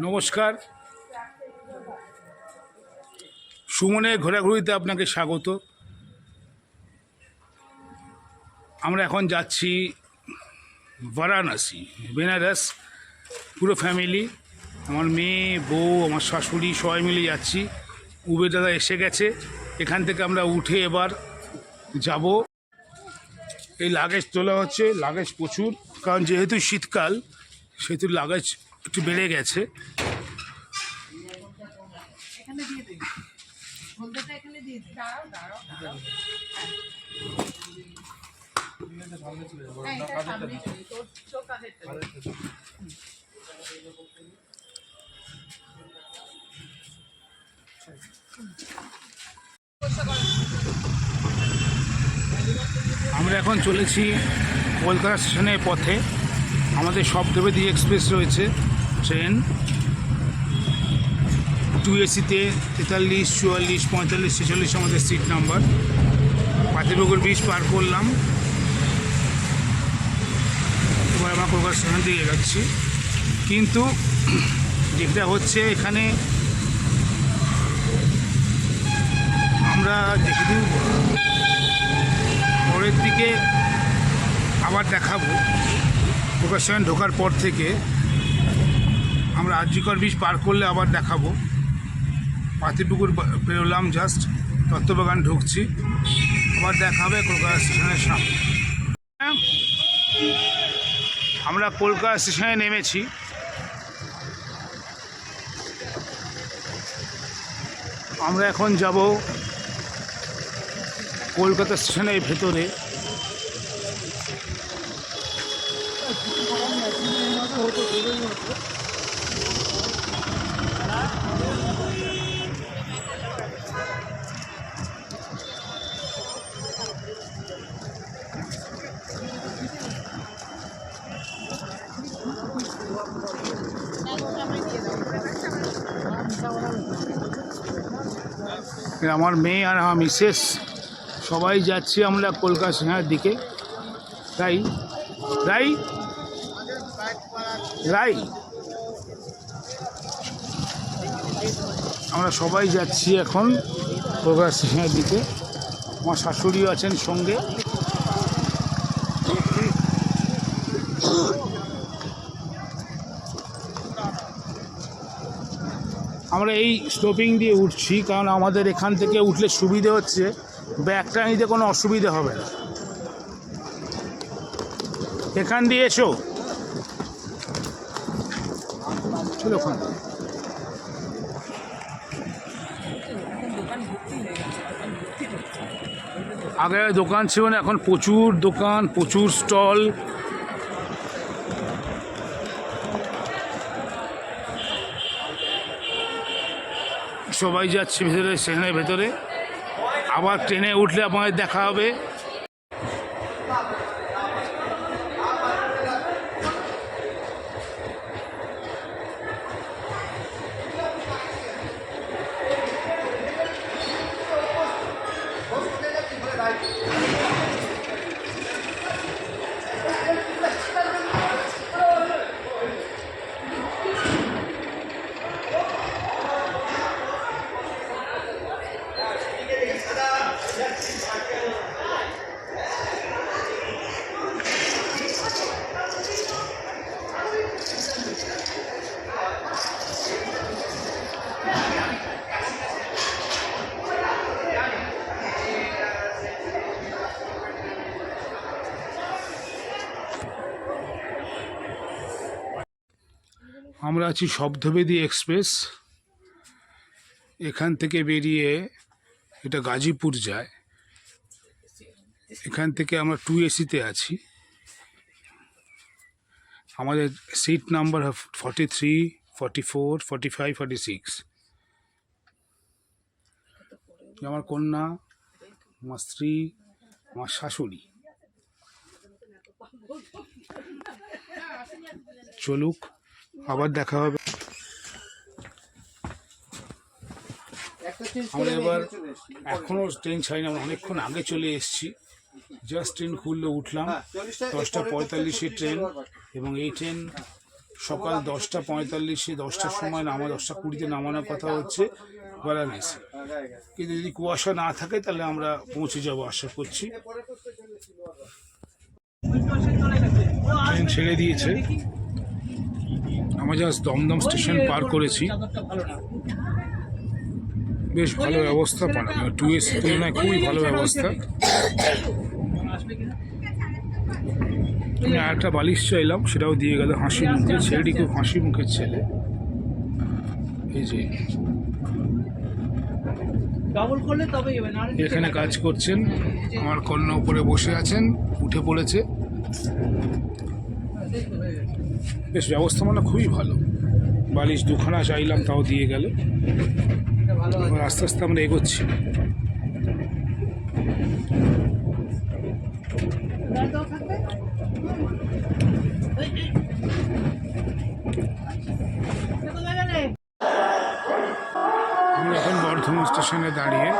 নমস্কার, সুমনের ঘোরাঘুরিতে আপনাকে স্বাগত। আমরা এখন যাচ্ছি বারাণসী, বেনারস। পুরো ফ্যামিলি, আমার মেয়ে, বউ, আমার শাশুড়ি সবাই মিলে যাচ্ছি। উবের দাদা এসে গেছে। এখান থেকে আমরা উঠে এবার যাব। এই লাগেজ তোলা হচ্ছে, লাগেজ প্রচুর, কারণ যেহেতু শীতকাল সেহেতু লাগেজ একটু বেড়ে গেছে। আমরা এখন চলেছি কলকাতা স্টেশনের পথে। আমাদের সপ্তবেদী এক্সপ্রেস রয়েছে ট্রেন, 2 AC-তে 43, 44, 45, 46 আমাদের সিট নাম্বার। পাতিপুকুর ব্রিজ পার করলাম, এবার আমরা কলকাতা স্টেশন দিয়ে যাচ্ছি। কিন্তু যেটা হচ্ছে, এখানে আমরা যেহেতু পরের দিকে আবার দেখাবো, কলকাতা স্টেশন ঢোকার পর থেকে আমরা আরজিকর ব্রিজ পার করলে আবার দেখাবো। পাতিপুকুর বেরোলাম, জাস্ট তত্ত্ববাগান ঢুকছি, আবার দেখা হবে কলকাতা স্টেশনের সামনে। আমরা কলকাতা স্টেশনে নেমেছি। আমরা এখন যাব কলকাতা স্টেশনের ভেতরে। আমার মেয়ে আর আমার মিসেস সবাই যাচ্ছি আমরা কলকাতা স্টেশনের দিকে। রাই রাই রাই আমরা সবাই যাচ্ছি এখন কলকাতা স্টেশনের দিকে। আমার শাশুড়িও আছেন সঙ্গে। আমরা এই স্টপিং দিয়ে উঠছি, কারণ আমাদের এখান থেকে উঠলে সুবিধে হচ্ছে, ব্যাগটা নিতে কোনো অসুবিধা হবে না। এখান দিয়ে এসো, চলো ওখান। আগে দোকান ছিল না, এখন প্রচুর দোকান, প্রচুর স্টল। সবাই যাচ্ছে ভেতরে, স্টেশনের ভেতরে। আবার ট্রেনে উঠলে আপনাদের দেখা হবে। আমরা আছি সপ্তবেদী এক্সপ্রেস। এখান থেকে বেরিয়ে এটা গাজীপুর যায়। এখান থেকে আমরা 2 AC-তে আছি। আমাদের সিট নাম্বার 43, 44, 45, 46। আমার কন্যা, আমার স্ত্রী, আমার শাশুড়ি। চলুক, আবার দেখা হবে। আমরা এবার এখনও ট্রেন ছাড়িনি, আমরা অনেকক্ষণ আগে চলে এসেছি। জাস্ট ট্রেন খুললো, উঠলাম। 10টা 45-এর ট্রেন, এবং এই ট্রেন সকাল 10:45 10টার সময় 10:20 নামানোর কথা হচ্ছে বারাণসী। কিন্তু যদি কুয়াশা না থাকে তাহলে আমরা পৌঁছে যাব আশা করছি। ট্রেন ছেড়ে দিয়েছে, আমরা জাস্ট দমদম স্টেশন পার করেছি। বেশ ভালো ব্যবস্থা পাওয়া, 2AC তুলনায় খুবই ভালো ব্যবস্থা। আমি আরেকটা বালিশ চাইলাম, সেটাও দিয়ে গেল হাসি মুখে। ছেলেটি খুব হাসি মুখের ছেলে। এই যে এখানে কাজ করছেন আমার কন্যা, উপরে বসে আছেন, উঠে পড়েছে। বেশ ব্যবস্থা মানে খুবই ভালো। বালিশ 2খানা চাইলাম, তাও দিয়ে গেল। আস্তে আস্তে আমরা এগোচ্ছি। আমরা এখন বর্ধমান স্টেশনে দাঁড়িয়ে।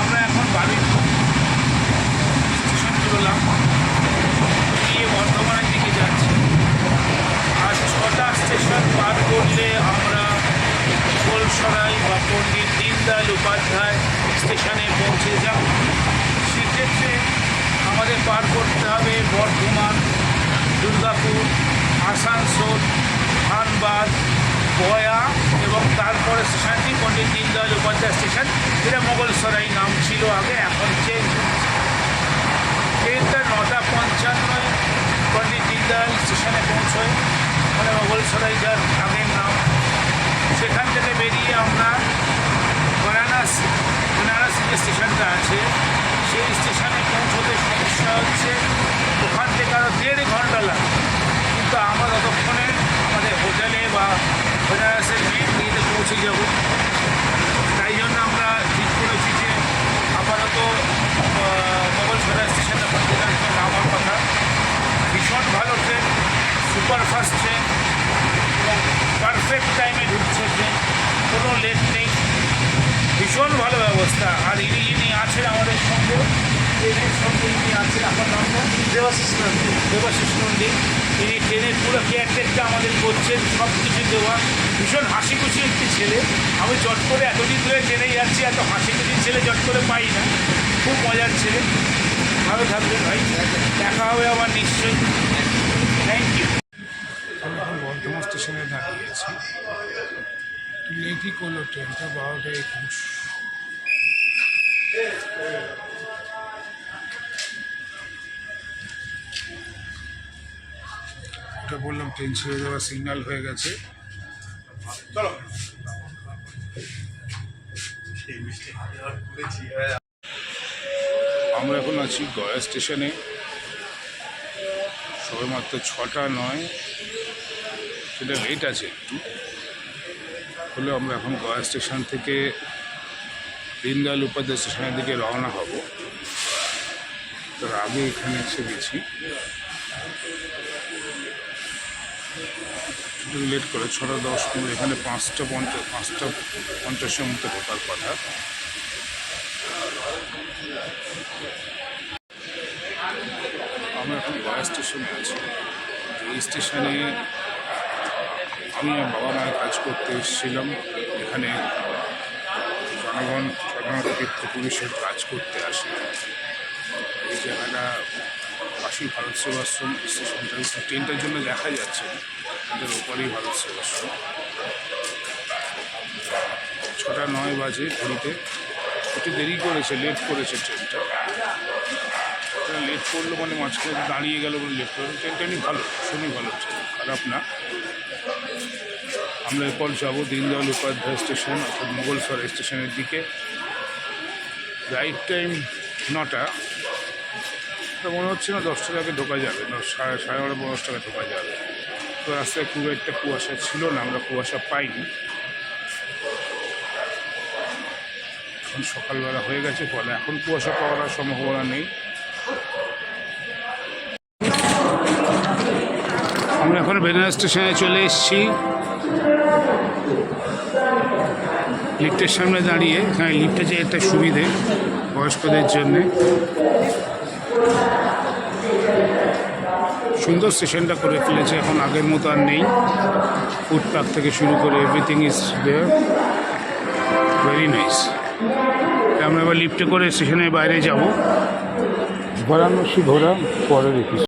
আমরা এখন বাড়ির স্টেশন বেরোলাম, গিয়ে বর্ধমানের দিকে যাচ্ছি। আজ 6টা স্টেশন পার করলে আমরা গোলসরাই বা পণ্ডিত দীনদয়াল উপাধ্যায় স্টেশনে পৌঁছে যাব। সেক্ষেত্রে আমাদের পার করতে হবে বর্ধমান, দুর্গাপুর, আসানসোল, ধানবাদ, গয়া এবং তারপরে স্টেশনটি পণ্ডিত দীনদয়াল উপাধ্যায় স্টেশন, যেটা মোগলসরাই নাম ছিল আগে, এখন চেঞ্জ হয়েছে। ট্রেনটা 9:55 পণ্ডিত দীনদয়াল স্টেশনে পৌঁছয়, মানে মোগলসরাই যার আগের নাম। সেখান থেকে বেরিয়ে আমরা বারাণসী যে স্টেশনটা আছে সেই স্টেশনে পৌঁছতে সমস্যা হচ্ছে, ওখান থেকে আরও 1.5 ঘন্টা লাগে। কিন্তু আমরা ততক্ষণে আমাদের হোটেলে বা বারাণসীর মেন গেটে পৌঁছে যাব। তাই জন্য আমরা ঠিক করেছি যে আপাতত মোগলসরাই স্টেশনে নামার কথা। ভীষণ ভালো ট্রেন, সুপারফাস্ট ট্রেন এবং পারফেক্ট টাইমে ঢুকছে ট্রেন, কোনো লেট নেই, ভীষণ ভালো ব্যবস্থা। আর যিনি আছেন আমাদের সঙ্গে, ট্রেনের সঙ্গে যিনি আছেন, আপনার নামটা দেবাশিস নন্দী, তিনি ট্রেনের পুরো কেয়ারটেকটা আমাদের করছেন, সব কিছু দেওয়া। ভীষণ হাসি খুশি একটি ছেলে। আমি চট করে এতদিন ধরে ট্রেনে যাচ্ছি, এত হাসি খুশি ছেলে চট করে পাই না। খুব মজার ছেলে। ভালো থাকবেন ভাই, দেখা হবে আবার নিশ্চয়ই। Thank you. আমি এখন বর্ধমান স্টেশনে দাঁড়িয়েছি। লেটই করলো ট্রেনটা 12:21। ওটা বললাম ট্রেন ছেড়ে দেওয়ার সিগন্যাল হয়ে গেছে। চলো। আমরা এখন আছি গয়া স্টেশনে। সবেমাত্র 6টা নয়, সেটা লেট আছে একটু হলেও আমরা এখন গয়া স্টেশন থেকে দীনদয়াল উপাধ্যায় স্টেশনের দিকে রওনা হব। তার আগে এখানে এসে গেছি, লেট করে 6:10, এখানে 5:50 মধ্যে ঢোকার কথা। আমরা এখন গয়া স্টেশনে আছি। এই স্টেশনে আমি আমার বাবা মায়ের কাজ করতে এসেছিলাম। এখানে জনগণ সাধারণত তীর্থ পুলিশের কাজ করতে আসে। এই জায়গাটা পাশেই ভারত সেবাশ্রম স্টেশনটা, ট্রেনটার জন্য দেখা যাচ্ছে না, এটার ওপরেই ভারত সেবাশ্রম। 6:09 বাজে ঘড়িতে। একটু দেরি করেছে, লেট করেছে ট্রেনটা। লেট করলো মানে মাঝখানে দাঁড়িয়ে গেল বলে লেট করলো। ট্রেনটা এমনি ভালো, ভীষণই ভালো ট্রেন। খারাপ না। আমরা এরপর যাবো দীনদয়াল উপাধ্যায় স্টেশন অর্থাৎ মোগলসরাই স্টেশনের দিকে। রাইট টাইম 9টা, তো মনে হচ্ছে না 10টার আগে ঢোকা যাবে, সাড়ে 11:30 10টায় ঢোকা যাবে। তো রাস্তায় খুব একটা কুয়াশা ছিল না, আমরা কুয়াশা পাইনি। এখন সকালবেলা হয়ে গেছে, ফলে এখন কুয়াশা পাওয়ার সম্ভাবনা নেই। আমরা এখন বেনারস স্টেশনে চলে এসেছি। লিফটের সামনে দাঁড়িয়ে, হ্যাঁ লিফটে যে একটা সুবিধে বয়স্কদের জন্যে। সুন্দর স্টেশনটা করে ফেলেছে, এখন আগের মতো আর নেই। ফুটপাথ থেকে শুরু করে everything is there, very nice. আমরা এবার লিফটে করে স্টেশনের বাইরে যাব। বারাণসী ঘোরা পরে দেখি।